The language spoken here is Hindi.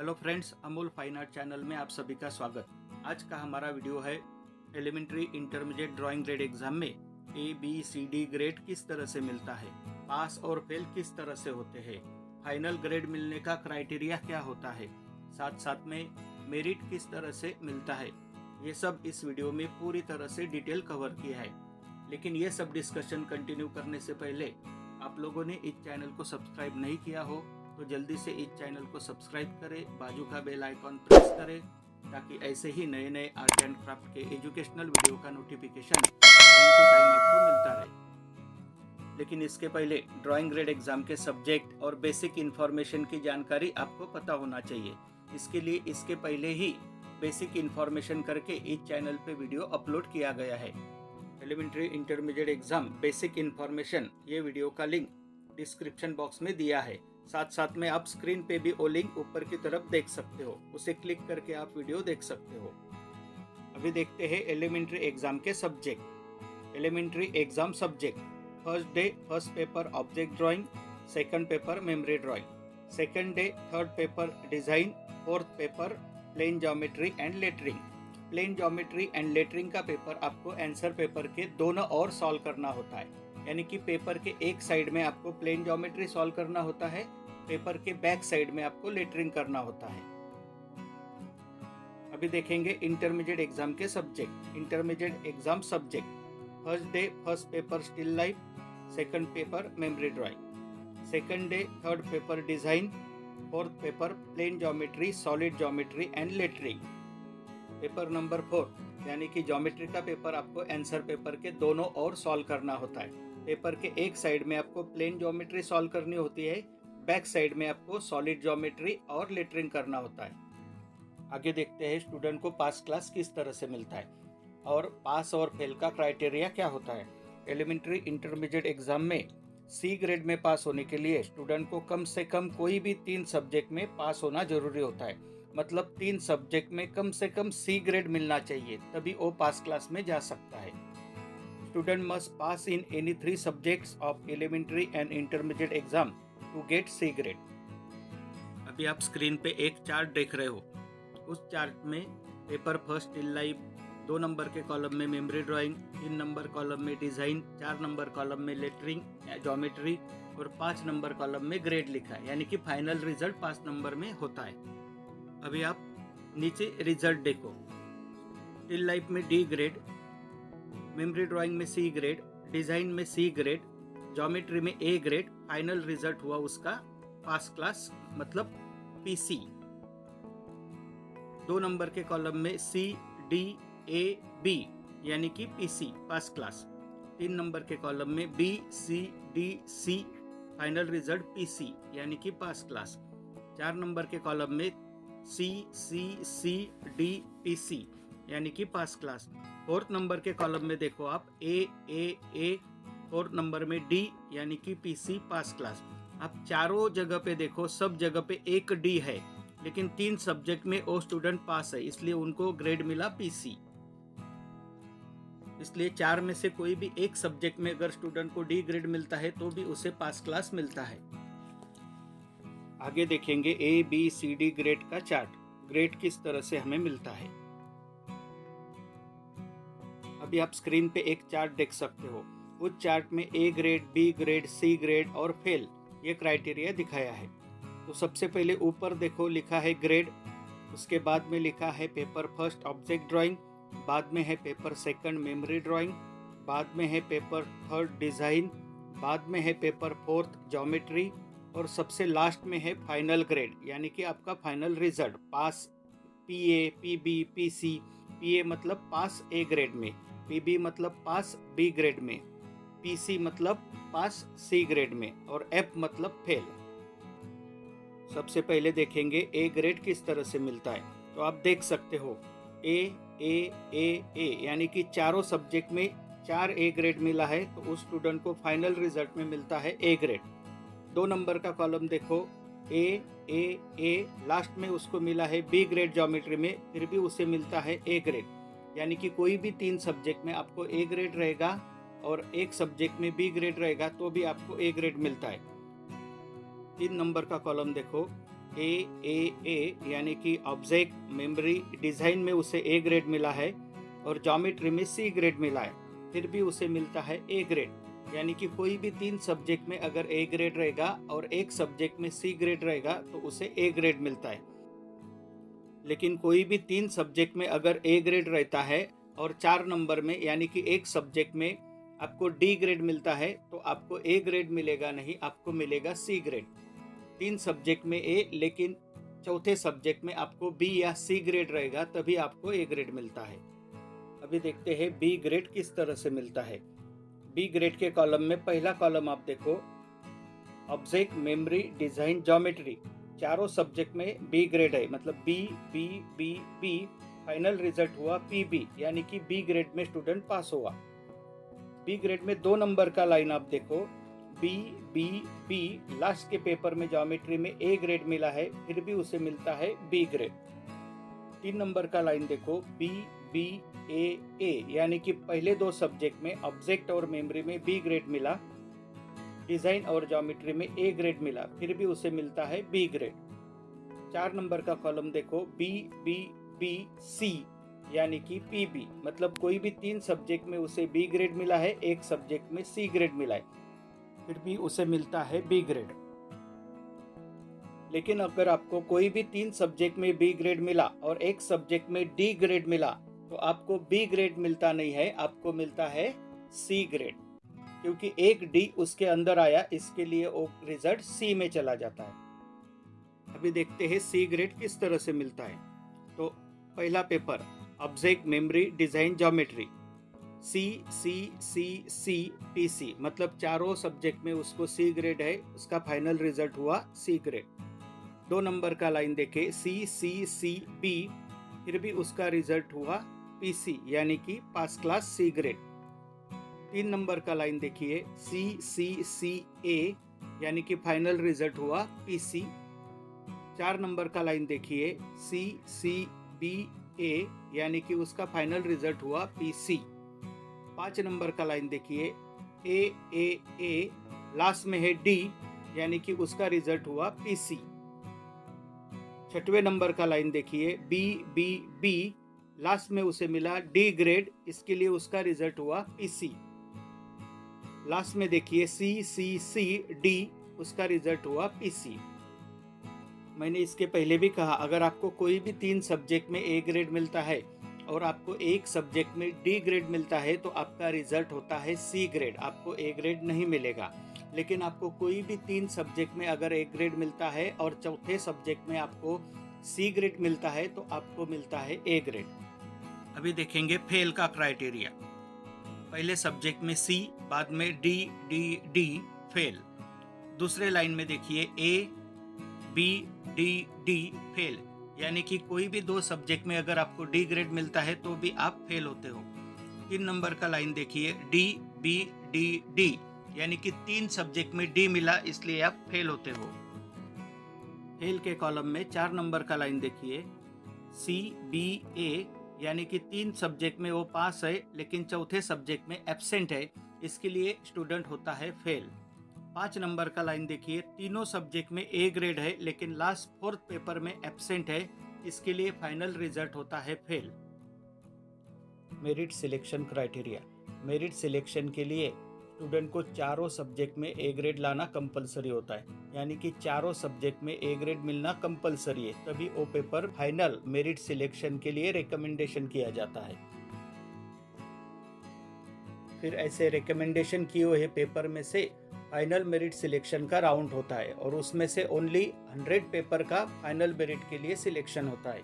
Hello friends, Amul fine art channel में आप सभी का स्वागत। आज का हमारा वीडियो है elementary intermediate drawing grade exam में ABCD ग्रेड किस तरह से मिलता है, पास और फेल किस तरह से होते हैं, फाइनल ग्रेड मिलने का क्राइटेरिया क्या होता है, साथ साथ में मेरिट किस तरह से मिलता है। ये सब इस वीडियो में पूरी तरह से डिटेल कवर किया है। लेकिन ये सब डिस्कशन कंटिन्यू करने से पहले आप लोगों ने इस चैनल को सब्सक्राइब नहीं किया हो तो जल्दी से इस चैनल को सब्सक्राइब करें, बाजू का बेल आइकॉन प्रेस करें ताकि ऐसे ही नए नए आर्ट एंड क्राफ्ट के एजुकेशनल वीडियो का नोटिफिकेशन टाइम टू टाइम आपको मिलता रहे। लेकिन इसके पहले ड्राइंग ग्रेड एग्जाम के सब्जेक्ट और बेसिक इन्फॉर्मेशन की जानकारी आपको पता होना चाहिए। इसके लिए इसके पहले ही बेसिक इन्फॉर्मेशन करके इस चैनल पे वीडियो अपलोड किया गया है। Elementary intermediate exam basic information, ये वीडियो का लिंक डिस्क्रिप्शन बॉक्स में दिया है। साथ साथ में आप स्क्रीन पे भी वो लिंक ऊपर की तरफ देख सकते हो, उसे क्लिक करके आप वीडियो देख सकते हो। अभी देखते हैं एलिमेंट्री एग्जाम के subject. Elementary exam subject: first day first paper object drawing, second paper memory drawing, second day third paper design, fourth paper plane geometry and lettering. Plane geometry and lettering का पेपर आपको आंसर पेपर के दोनों ओर सॉल्व करना होता है, यानी कि पेपर के एक साइड में आपको प्लेन ज्योमेट्री सॉल्व करना होता है, पेपर के बैक साइड में आपको लेटरिंग करना होता है। अभी देखेंगे इंटरमीडिएट एग्जाम के subject. Intermediate exam subject: first day first paper still life, second paper memory drawing, second day third paper design, fourth paper plane geometry solid geometry and lettering. Paper number 4 यानी कि ज्योमेट्री का पेपर आपको आंसर पेपर के दोनों ओर सॉल्व करना होता है। पेपर के एक साइड में आपको प्लेन ज्योमेट्री सॉल्व करनी होती है, बैक साइड में आपको सॉलिड ज्योमेट्री और लेटरिंग करना होता है। आगे देखते हैं स्टूडेंट को पास क्लास किस तरह से मिलता है और पास और फेल का क्राइटेरिया क्या होता है। एलिमेंट्री इंटरमीडिएट एग्जाम में C ग्रेड में पास होने के लिए स्टूडेंट को कम से कम कोई भी 3 सब्जेक्ट में पास होना जरूरी होता है। मतलब 3 सब्जेक्ट में कम से कम C ग्रेड मिलना चाहिए, तभी वो पास क्लास में जा सकता है। Student must pass in any 3 subjects of elementary and intermediate exam to get C grade. अभी आप स्क्रीन पे एक चार्ट देख रहे हो। उस चार्ट में paper first still life, 2 number के कॉलम में मेमोरी ड्राइंग, 3 नंबर कॉलम में डिजाइन, 4 नंबर कॉलम में लेटरिंग ज्योमेट्री और 5 नंबर कॉलम में ग्रेड लिखा है, यानी कि फाइनल रिजल्ट 5 नंबर में होता है। अभी आप नीचे रिजल्ट देखो। स्टिल लाइफ में D ग्रेड, मेमोरी ड्राइंग में C ग्रेड, डिजाइन में C ग्रेड, ज्योमेट्री में A ग्रेड, फाइनल रिजल्ट हुआ उसका पास क्लास मतलब PC। 2 नंबर के कॉलम में C D A B यानी कि PC पास क्लास। 3 नंबर के कॉलम में B C D C final result PC यानी कि पास क्लास। 4 नंबर के कॉलम में C C C D PC यानी कि पास क्लास। 4th नंबर के कॉलम में देखो आप A 4th नंबर में D यानी कि PC पास क्लास। आप चारों जगह पे देखो, सब जगह पे एक D है, लेकिन 3 सब्जेक्ट में वो स्टूडेंट पास है, इसलिए उनको ग्रेड मिला PC। इसलिए 4 में से कोई भी एक सब्जेक्ट में अगर स्टूडेंट को D ग्रेड मिलता है तो भी उसे पास क्लास मिलता है। आगे देखेंगे ABCD ग्रेड का चार्ट, ग्रेड किस तरह से हमें मिलता है। अभी आप स्क्रीन पे एक चार्ट देख सकते हो। उस चार्ट में A grade, B grade, C grade और फेल ये क्राइटेरिया दिखाया है। तो सबसे पहले ऊपर देखो लिखा है ग्रेड, उसके बाद में लिखा है पेपर फर्स्ट ऑब्जेक्ट ड्राइंग, बाद में है पेपर सेकंड मेमोरी ड्राइंग, बाद में है पेपर थर्ड डिजाइन, बाद में है पेपर फोर्थ ज्योमेट्री और सबसे लास्ट में है फाइनल ग्रेड यानी कि आपका फाइनल रिजल्ट पास PA PB PC। PA मतलब पास A ग्रेड में, PB मतलब पास B ग्रेड में, PC मतलब पास C ग्रेड में और F मतलब फेल। सबसे पहले देखेंगे A ग्रेड किस तरह से मिलता है। तो आप देख सकते हो A यानी कि चारों सब्जेक्ट में 4 A ग्रेड मिला है, तो उस स्टूडेंट को फाइनल रिजल्ट में मिलता है A ग्रेड। 2 नंबर का कॉलम देखो A लास्ट में उसको मिला है B ग्रेड ज्योमेट्री में, फिर भी उसे मिलता है A ग्रेड। यानी कि कोई भी 3 सब्जेक्ट में आपको A ग्रेड रहेगा और एक सब्जेक्ट में B ग्रेड रहेगा तो भी आपको A ग्रेड मिलता है। 3 नंबर का कॉलम देखो ए यानी कि ऑब्जेक्ट मेमोरी डिज़ाइन में उसे ए ग्रेड मिला है और ज्योमेट्री में सी ग्रेड मिला है, फिर भी उसे मिलता है ए ग्रेड। यानी कि कोई भी 3 सब्जेक्ट में अगर ए ग्रेड रहेगा और एक सब्जेक्ट में सी ग्रेड रहेगा तो उसे ए ग्रेड मिलता है। लेकिन कोई भी 3 सब्जेक्ट में अगर ए ग्रेड रहता है और 4 नंबर में यानी कि एक सब्जेक्ट में आपको डी ग्रेड मिलता है तो आपको ए ग्रेड मिलेगा नहीं, आपको मिलेगा सी ग्रेड। 3 सब्जेक्ट में ए लेकिन चौथे सब्जेक्ट में आपको बी या सी ग्रेड रहेगा तभी आपको ए ग्रेड मिलता है। अभी देखते हैं बी ग्रेड किस तरह से मिलता है। बी ग्रेड के कॉलम में पहला कॉलम आप देखो, ऑब्जेक्ट मेमोरी डिजाइन ज्योमेट्री, चारों सब्जेक्ट में बी ग्रेड है, मतलब B B B B. Final result हुआ पीबी, यानी कि बी ग्रेड में स्टूडेंट पास हुआ। बी ग्रेड में 2 नंबर का लाइन आप देखो, बी बी बी, लास्ट के पेपर में ज्योमेट्री में ए ग्रेड मिला है फिर भी उसे मिलता है बी ग्रेड। 3 नंबर का लाइन देखो, बी बी ए, यानी कि पहले 2 सब्जेक्ट में ऑब्जेक्ट और मेमोरी में बी ग्रेड मिला, डिजाइन और ज्योमेट्री में ए ग्रेड मिला, फिर भी उसे मिलता है बी ग्रेड। 4 नंबर का कॉलम देखो, बी बी बी सी, यानी कि पीबी, मतलब कोई भी 3 सब्जेक्ट में उसे बी ग्रेड मिला है, एक सब्जेक्ट में सी ग्रेड मिला है, फिर भी उसे मिलता है बी ग्रेड। लेकिन अगर आपको कोई भी 3 सब्जेक्ट में बी ग्रेड मिला और एक सब्जेक्ट में डी ग्रेड मिला तो आपको बी ग्रेड मिलता नहीं है, आपको मिलता है सी ग्रेड, क्योंकि एक डी उसके अंदर आया, इसके लिए वो रिजल्ट सी में चला जाता है। अभी देखते हैं सी ग्रेड किस तरह से मिलता है। तो पहला paper object memory design geometry, C C C C P C, मतलब चारों सब्जेक्ट में उसको सी ग्रेड है, उसका फाइनल रिजल्ट हुआ सी ग्रेड। 2 नंबर का लाइन देखे, सी सी सी बी, फिर भी उसका रिजल्ट हुआ पी सी, यानी कि पास क्लास सी ग्रेड। 3 नंबर का लाइन देखिए, सी सी सी ए, यानी कि फाइनल रिजल्ट हुआ पी सी। 4 नंबर का लाइन देखिए, सी सी बी ए, यानी कि उसका फाइनल रिजल्ट हुआ पी सी। 5 नंबर का लाइन देखिए, ए, लास्ट में है डी, यानी कि उसका रिजल्ट हुआ पी सी। 6वें नंबर का लाइन देखिए, बी बी बी, लास्ट में उसे मिला डी ग्रेड, इसके लिए उसका रिजल्ट हुआ पी सी। लास्ट में देखिए सी सी सी डी, उसका रिजल्ट हुआ पी सी। मैंने इसके पहले भी कहा, अगर आपको कोई भी 3 सब्जेक्ट में ए ग्रेड मिलता है और आपको एक सब्जेक्ट में डी ग्रेड मिलता है तो आपका रिजल्ट होता है सी ग्रेड, आपको ए ग्रेड नहीं मिलेगा। लेकिन आपको कोई भी 3 सब्जेक्ट में अगर ए ग्रेड मिलता है और चौथे सब्जेक्ट में आपको सी ग्रेड मिलता है तो आपको मिलता है ए ग्रेड। अभी देखेंगे फेल का क्राइटेरिया। पहले सब्जेक्ट में सी, बाद में डी डी डी, फेल। दूसरे लाइन में देखिए A B D D, fail, यानी कि कोई भी 2 सब्जेक्ट में अगर आपको डी ग्रेड मिलता है तो भी आप फेल होते हो। 3 नंबर का लाइन देखिए, डी बी डी डी, यानी कि 3 सब्जेक्ट में डी मिला, इसलिए आप फेल होते हो। फेल के कॉलम में 4 नंबर का लाइन देखिए, सी बी ए, यानी कि 3 सब्जेक्ट में वो पास है लेकिन चौथे सब्जेक्ट में एब्सेंट है, इसके लिए स्टूडेंट होता है फेल। 5 नंबर का लाइन देखिए, तीनों सब्जेक्ट में ए ग्रेड है लेकिन लास्ट 4th पेपर में एब्सेंट है, इसके लिए फाइनल रिजल्ट होता है fail. Merit selection criteria. Merit selection के लिए स्टूडेंट को चारों सब्जेक्ट में ए ग्रेड लाना कंपलसरी होता है, यानी कि चारों सब्जेक्ट में ए ग्रेड मिलना कंपलसरी है, तभी वो पेपर फाइनल मेरिट सिलेक्शन के लिए रिकमेंडेशन किया जाता है। फिर ऐसे रिकमेंडेशन किए हुए पेपर में से फाइनल मेरिट सिलेक्शन का राउंड होता है और उसमें से ओनली 100 पेपर का फाइनल मेरिट के लिए सिलेक्शन होता है।